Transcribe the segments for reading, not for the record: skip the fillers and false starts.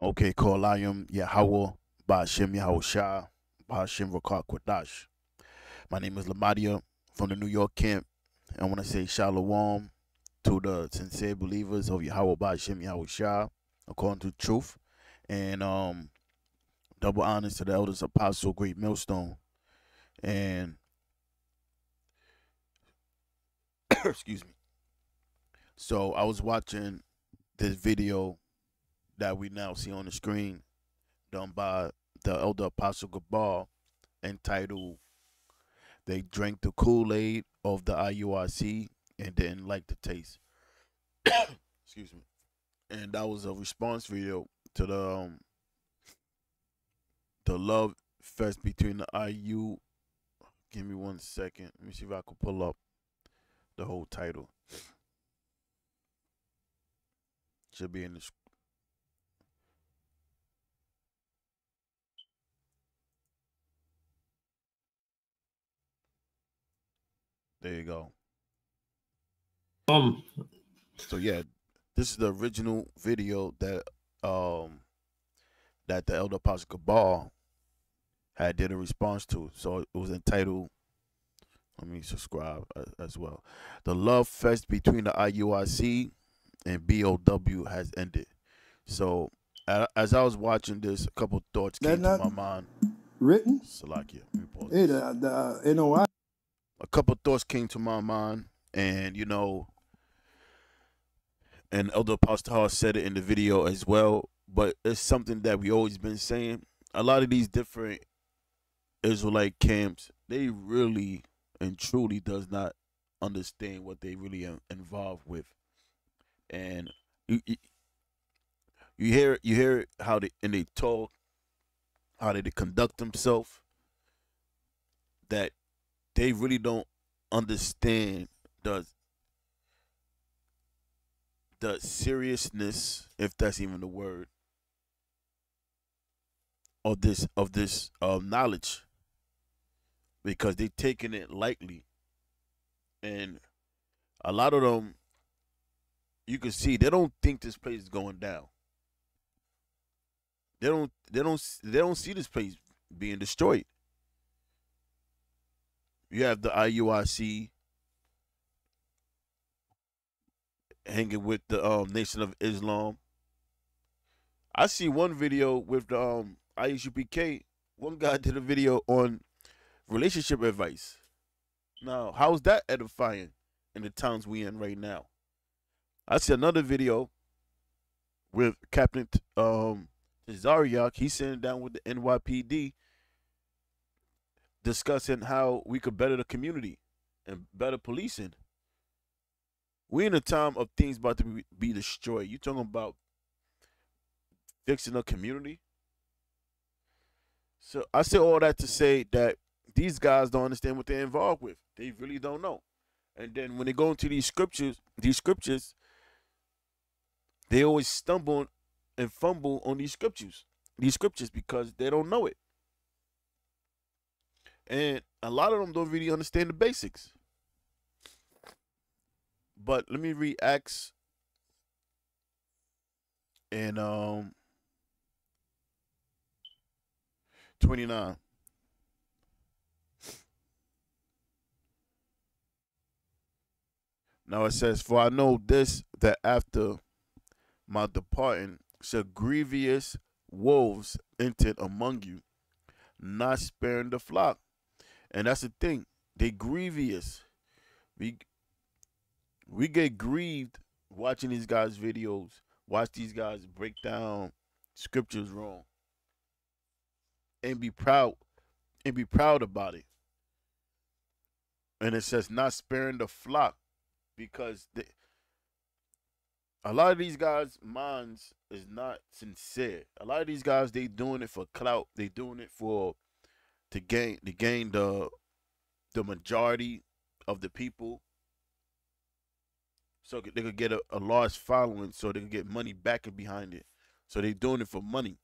Okay, Kolayim Yahweh Ba'ashem Yahushua Ba'ashem Rakak Kwadash. My name is Lamadia from the New York camp. I want to say Shalom to the sincere believers of Yahweh Ba'ashem Yahushua according to truth. And double honors to the elders apostle Great Millstone. And excuse me. So I was watching this video that we now see on the screen done by the elder apostle Gabal entitled They Drank the Kool-Aid of the IURC and didn't like the taste. Excuse me. And that was a response video to the love fest between the IU. Give me 1 second. Let me see if I can pull up the whole title. Should be in the. There you go. So yeah, this is the original video that the elder apostle Cabal had did a response to. So it was entitled. Let me subscribe as well. The love fest between the IURC and BOW has ended. So as I was watching this, a couple thoughts came to my mind. Written? Salakia. Hey, the NOI. A couple thoughts came to my mind, and and Elder Apostle said it in the video as well. But it's something that we always been saying. A lot of these different Israelite camps, they really and truly does not understand what they really are involved with, and you hear how they talk, how they conduct themselves, that they really don't understand the seriousness, if that's even the word, of this knowledge, because they taking it lightly, and a lot of them, you can see they don't think this place is going down. They don't see this place being destroyed. You have the IURC hanging with the Nation of Islam. I see one video with the ISUPK. One guy did a video on relationship advice. Now, how's that edifying in the times we in right now? I see another video with Captain Zariak. He's sitting down with the NYPD discussing how we could better the community and better policing. We in a time of things about to be destroyed. You talking about fixing a community? So I say all that to say that these guys don't understand what they're involved with. They really don't know. And then when they go into these scriptures, they always stumble and fumble on these scriptures because they don't know it. And a lot of them don't really understand the basics. But let me read Acts and 29. Now it says, "For I know this, that after my departing shall grievous wolves enter among you, not sparing the flock." And that's the thing. They grievous. We get grieved watching these guys' videos, watch these guys break down scriptures wrong, and be proud about it. And it says not sparing the flock, because a lot of these guys' minds is not sincere. A lot of these guys, they doing it for clout. They doing it to gain the majority of the people, so they could get a large following, so they could get money backing behind it. So they doing it for money.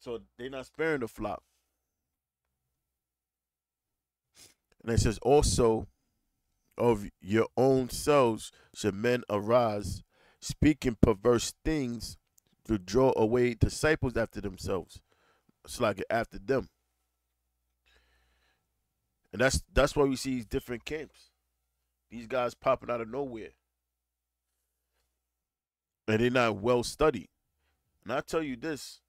So they're not sparing the flock. And it says also, of your own selves should men arise, speaking perverse things to draw away disciples after themselves. It's like after them. And that's why we see these different camps. These guys popping out of nowhere. And they're not well studied. And I tell you this,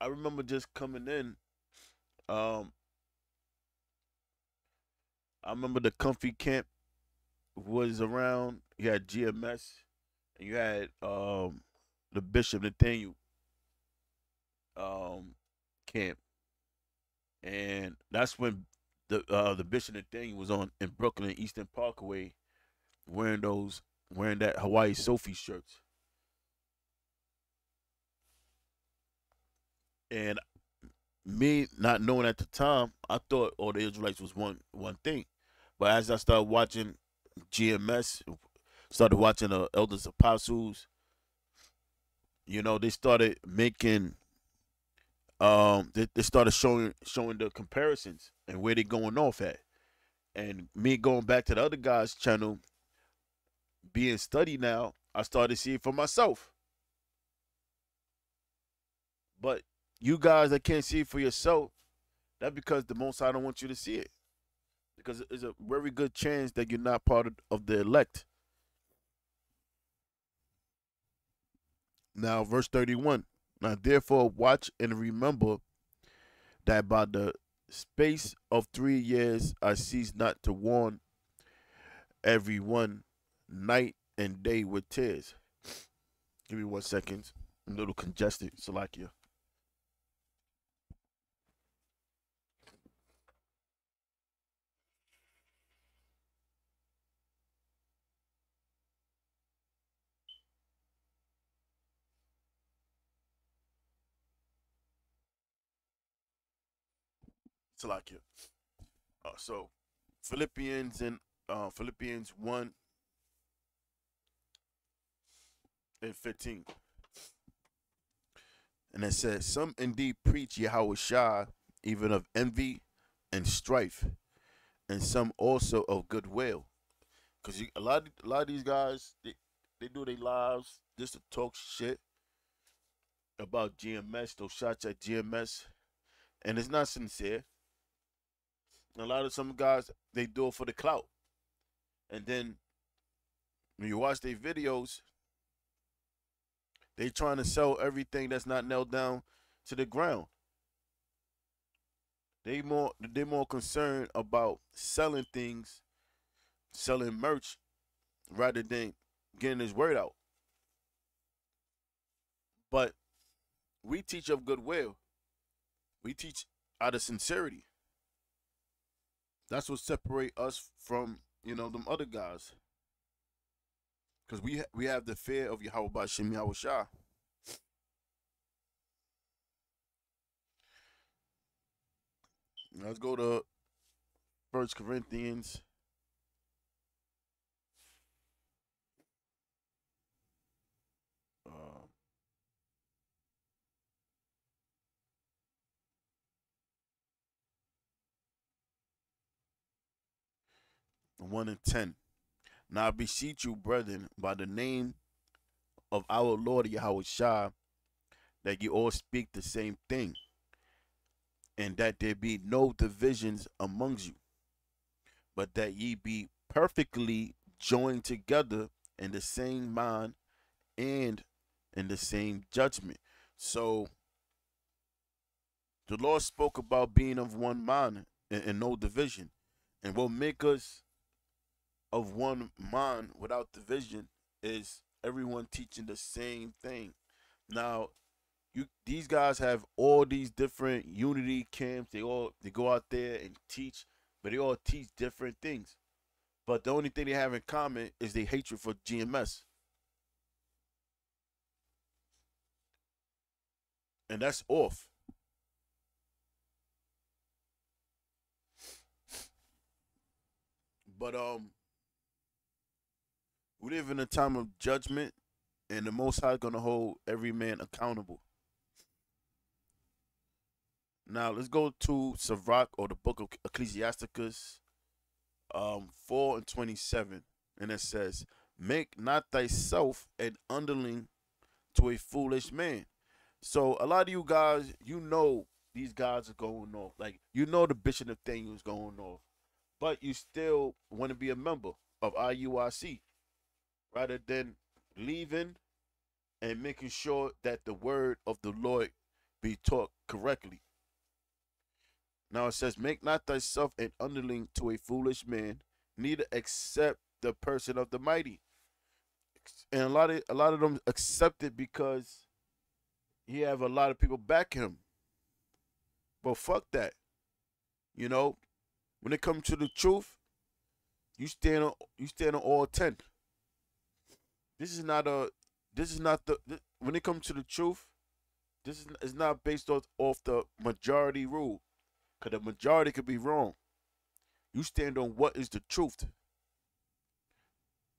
I remember just coming in, um, I remember the comfy camp was around. You had GMS and you had the Bishop Nathaniel um camp. And that's when the Bishop Nathaniel was on in Brooklyn Eastern Parkway wearing that Hawaii Sophie shirts. And me not knowing at the time, I thought all the Israelites was one thing. But as I started watching GMS, started watching the Elders Apostles, they started making they started showing the comparisons and where they going off at. And me going back to the other guy's channel, being studied now, I started to see it for myself. But you guys that can't see it for yourself, that's because the Most High don't want you to see it. Because there's a very good chance that you're not part of the elect. Now, verse 31. Now, therefore, watch and remember that by the space of 3 years I cease not to warn every one night and day with tears. Give me 1 second. I'm a little congested, Salakia. Salakia. So Philippians 1 and 15. And it says, some indeed preach Yahweh Shah, even of envy and strife, and some also of goodwill. Because a lot of these guys, they do their lives just to talk shit about GMS, those shots at GMS, and it's not sincere. A lot of some guys, they do it for the clout. And then when you watch their videos, they trying to sell everything that's not nailed down to the ground. They more concerned about selling things, selling merch, rather than getting his word out. But we teach of goodwill. We teach out of sincerity. That's what separate us from them other guys. Because we have the fear of Yahweh Bashem Yahweh Shah. Let's go to 1 Corinthians 1 and 10. Now I beseech you, brethren, by the name of our Lord Yahweh Shah, that you all speak the same thing, and that there be no divisions amongst you, but that ye be perfectly joined together in the same mind and in the same judgment. So the Lord spoke about being of one mind and no division. And what make us of one mind without division is everyone teaching the same thing. Now, these guys have all these different unity camps. They go out there and teach, but they all teach different things. But the only thing they have in common is their hatred for GMS. And that's off. But we live in a time of judgment, and the Most High is gonna hold every man accountable. Now let's go to Sirach, or the book of Ecclesiasticus, 4 and 27, and it says, Make not thyself an underling to a foolish man. So a lot of you guys, you know these guys are going off. Like you know the Bishop Nathaniel's going off, but you still want to be a member of IUIC rather than leaving and making sure that the word of the Lord be taught correctly. Now it says, make not thyself an underling to a foolish man, neither accept the person of the mighty. And a lot of them accept it because he have a lot of people back him. But fuck that. You know, when it comes to the truth, you stand on all 10. This is not a this is not the when it comes to the truth, this is not based off the majority rule. Cause the majority could be wrong. You stand on what is the truth.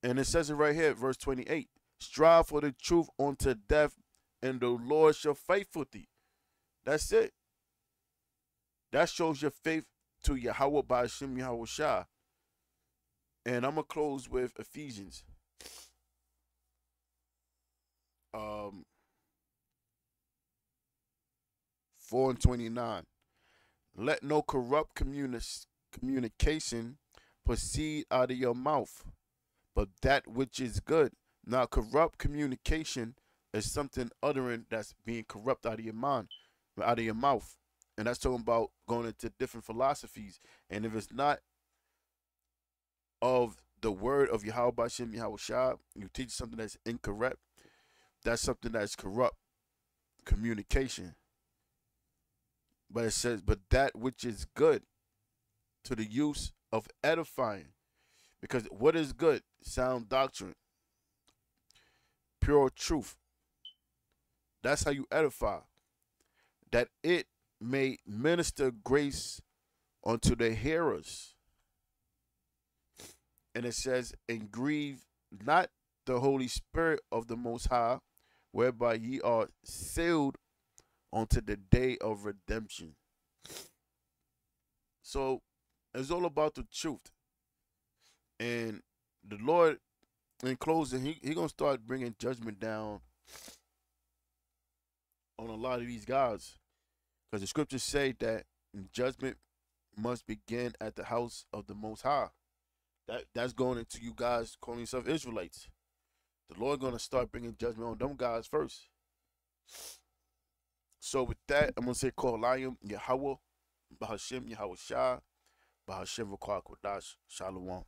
And it says it right here, verse 28. Strive for the truth unto death, and the Lord shall fight for thee. That's it. That shows your faith to Yahweh by Hashem Yahweh Shah. And I'm going to close with Ephesians. 4:29. Let no corrupt communication proceed out of your mouth, but that which is good. Now, corrupt communication is something uttering that's being corrupt out of your mind, out of your mouth. And that's talking about going into different philosophies. And if it's not of the word of Yahweh Bashem Yahweh Shah, you teach something that's incorrect, that's something that's corrupt communication. But it says, but that which is good to the use of edifying. Because what is good? Sound doctrine, pure truth. That's how you edify. That it may minister grace unto the hearers. And it says, and grieve not the Holy Spirit of the Most High, whereby ye are sealed unto the day of redemption. So it's all about the truth. And the Lord, in closing, he going to start bringing judgment down on a lot of these guys. Because the scriptures say that judgment must begin at the house of the Most High. That's going into you guys calling yourself Israelites. The Lord going to start bringing judgment on them guys first. So with that, I'm going to say, call Liam Yahweh, Bahashem Yahweh Shah, Bahashem Rakar Kodash, Shalom.